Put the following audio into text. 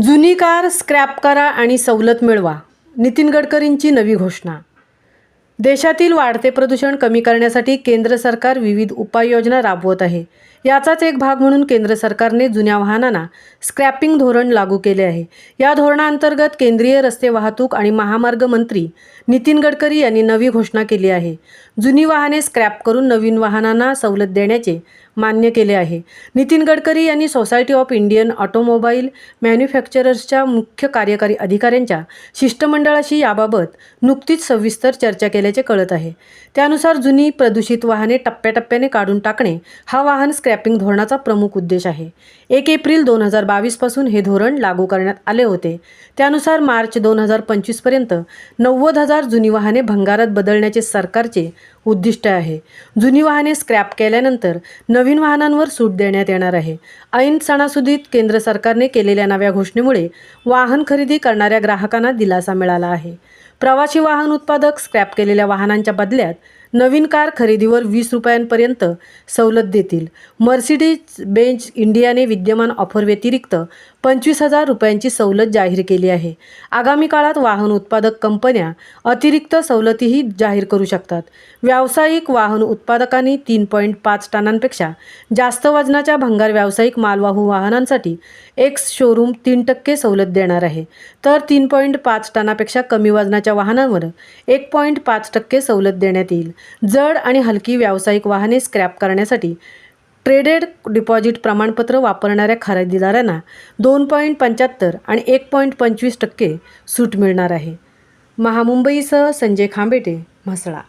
जुनी car scrap करा आणि सवलत मिळवा. नितीन गडकरींची नवी घोषणा. देशातील वाढते प्रदूषण कमी करण्यासाठी केंद्र सरकार विविध उपाययोजना राबवत आहे. याचाच एक भाग म्हणून केंद्र सरकारने जुन्या वाहनांना स्क्रॅपिंग धोरण लागू केले आहे. या धोरणाअंतर्गत केंद्रीय रस्ते वाहतूक आणि महामार्ग मंत्री नितीन गडकरी यांनी नवी घोषणा केली आहे. जुनी वाहने स्क्रॅप करून नवीन वाहनांना सवलत देण्याचे मान्य केले आहे. नितीन गडकरी यांनी सोसायटी ऑफ इंडियन ऑटोमोबाईल मॅन्युफॅक्चरर्सच्या मुख्य कार्यकारी अधिकाऱ्यांच्या शिष्टमंडळाशी याबाबत नुकतीच सविस्तर चर्चा केल्याचे कळत आहे. त्यानुसार जुनी प्रदूषित वाहने टप्प्याटप्प्याने काढून टाकणे हा वाहन स्क्रॅपिंग धोरणाचा प्रमुख उद्देश आहे. 1 एप्रिल 2022 पासून हे धोरण लागू करण्यात आले होते. त्यानुसार मार्च 2025 पर्यंत 90,000 जुनी वाहने भंगारात बदलण्याचे सरकारचे उद्दिष्ट आहे. जुनी वाहने स्क्रॅप केल्यानंतर नवीन वाहनांवर सूट देण्यात येणार आहे. ऐन सणासुदीत केंद्र सरकारने केलेल्या नव्या घोषणेमुळे वाहन खरेदी करणाऱ्या ग्राहकांना दिलासा मिळाला आहे. प्रवासी वाहन उत्पादक स्क्रॅप केलेल्या वाहनांच्या बदल्यात नवीन कार खरेदीवर 20 रुपयांपर्यंत सवलत देतील. मर्सिडीज बेंझ इंडियाने विद्यमान ऑफर व्यतिरिक्त 25,000 रुपयांची सवलत जाहीर केली आहे. आगामी काळात वाहन उत्पादक कंपन्या अतिरिक्त सवलतीही जाहीर करू शकतात. व्यावसायिक वाहन उत्पादकांनी 3.5 टनांपेक्षा जास्त वजनाच्या भंगार व्यावसायिक मालवाहू वाहनांसाठी एक्स शोरूम 3% सवलत देणार आहे, तर 3.5 टनापेक्षा कमी वजनाच्या वाहनांवर 1.5% सवलत देण्यात येईल. जड आणि हलकी व्यावसायिक वाहने स्क्रॅप करण्यासाठी ट्रेडेड डिपॉझिट प्रमाणपत्र वापरणाऱ्या खरेदीदारांना 2.75 आणि 1.25% सूट मिळणार आहे. महामुंबईसह संजय खांबेटे, म्हसळा.